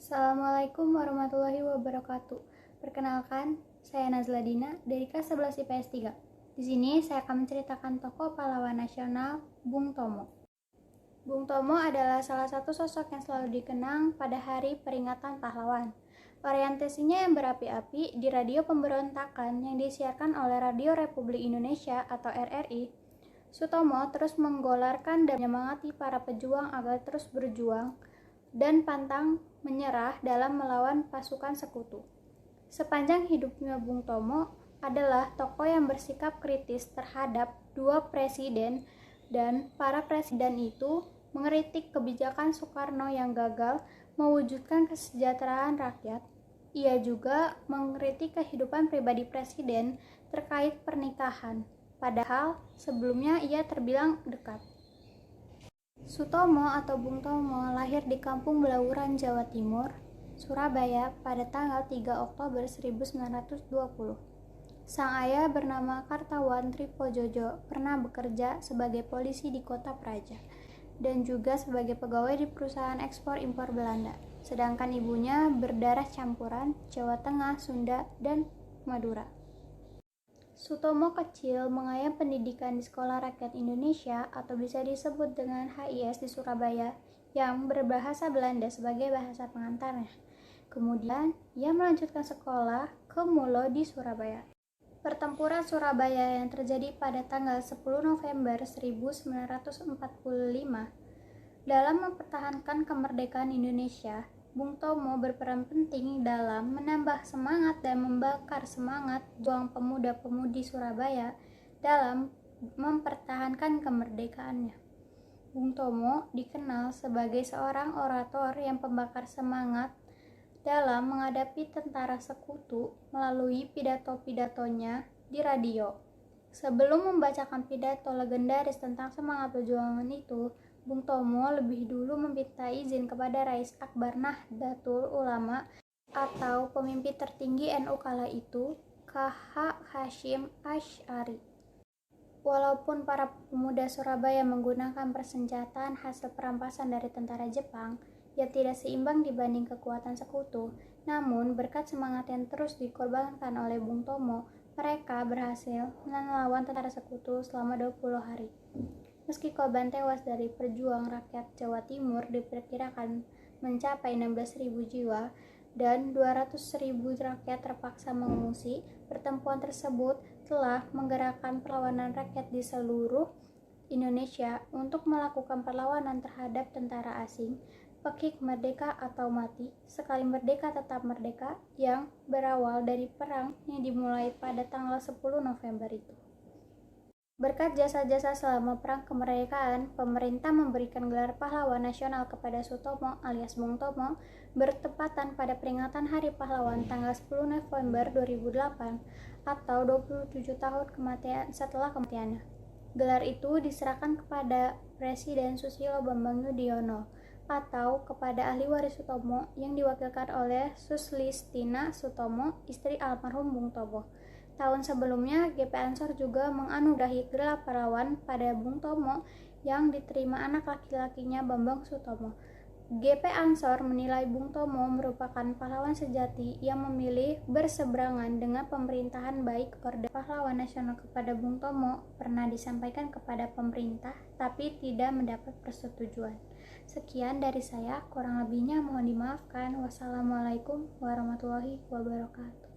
Assalamualaikum warahmatullahi wabarakatuh. Perkenalkan, saya Nazla Dina dari kelas 11 IPS 3. Di sini saya akan menceritakan tokoh pahlawan nasional Bung Tomo. Bung Tomo adalah salah satu sosok yang selalu dikenang pada hari peringatan pahlawan. Orientasinya yang berapi-api di radio pemberontakan yang disiarkan oleh Radio Republik Indonesia atau RRI, Sutomo terus menggolarkan dan menyemangati para pejuang agar terus berjuang dan pantang menyerah dalam melawan pasukan sekutu. Sepanjang hidupnya Bung Tomo adalah tokoh yang bersikap kritis terhadap dua presiden, dan para presiden itu mengkritik kebijakan Soekarno yang gagal mewujudkan kesejahteraan rakyat. Ia juga mengkritik kehidupan pribadi presiden terkait pernikahan, padahal sebelumnya ia terbilang dekat. Sutomo atau Bung Tomo lahir di Kampung Belauran, Jawa Timur, Surabaya pada tanggal 3 Oktober 1920. Sang ayah bernama Kartawan Tripojojo pernah bekerja sebagai polisi di Kota Praja dan juga sebagai pegawai di perusahaan ekspor-impor Belanda. Sedangkan ibunya berdarah campuran Jawa Tengah, Sunda, dan Madura. Sutomo kecil mengayam pendidikan di Sekolah Rakyat Indonesia atau bisa disebut dengan HIS di Surabaya yang berbahasa Belanda sebagai bahasa pengantarnya. Kemudian, ia melanjutkan sekolah ke Mulo di Surabaya. Pertempuran Surabaya yang terjadi pada tanggal 10 November 1945 dalam mempertahankan kemerdekaan Indonesia. Bung Tomo berperan penting dalam menambah semangat dan membakar semangat juang pemuda-pemudi Surabaya dalam mempertahankan kemerdekaannya. Bung Tomo dikenal sebagai seorang orator yang pembakar semangat dalam menghadapi tentara sekutu melalui pidato-pidatonya di radio. Sebelum membacakan pidato legendaris tentang semangat perjuangan itu, Bung Tomo lebih dulu meminta izin kepada Rais Akbar Nahdlatul Ulama atau pemimpin tertinggi NU kala itu, K.H. Hashim Asy'ari. Walaupun para pemuda Surabaya menggunakan persenjataan hasil perampasan dari tentara Jepang yang tidak seimbang dibanding kekuatan sekutu, namun berkat semangat yang terus dikorbankan oleh Bung Tomo, mereka berhasil melawan tentara sekutu selama 20 hari. Meski korban tewas dari perjuang rakyat Jawa Timur diperkirakan mencapai 16.000 jiwa dan 200.000 rakyat terpaksa mengungsi, pertempuran tersebut telah menggerakkan perlawanan rakyat di seluruh Indonesia untuk melakukan perlawanan terhadap tentara asing. Pekik merdeka atau mati, sekali merdeka tetap merdeka, yang berawal dari perang yang dimulai pada tanggal 10 November itu. Berkat jasa-jasa selama perang kemerdekaan, pemerintah memberikan gelar pahlawan nasional kepada Sutomo alias Bung Tomo bertepatan pada peringatan Hari Pahlawan tanggal 10 November 2008 atau 27 tahun setelah kematiannya. Gelar itu diserahkan kepada Presiden Susilo Bambang Yudhoyono atau kepada ahli waris Sutomo yang diwakilkan oleh Suslistina Sutomo, istri almarhum Bung Tomo. Tahun sebelumnya, GP Ansor juga menganugerahi gelar pahlawan pada Bung Tomo yang diterima anak laki-lakinya Bambang Sutomo. GP Ansor menilai Bung Tomo merupakan pahlawan sejati yang memilih berseberangan dengan pemerintahan. Baik Orde Pahlawan Nasional kepada Bung Tomo pernah disampaikan kepada pemerintah tapi tidak mendapat persetujuan. Sekian dari saya, kurang lebihnya mohon dimaafkan. Wassalamualaikum warahmatullahi wabarakatuh.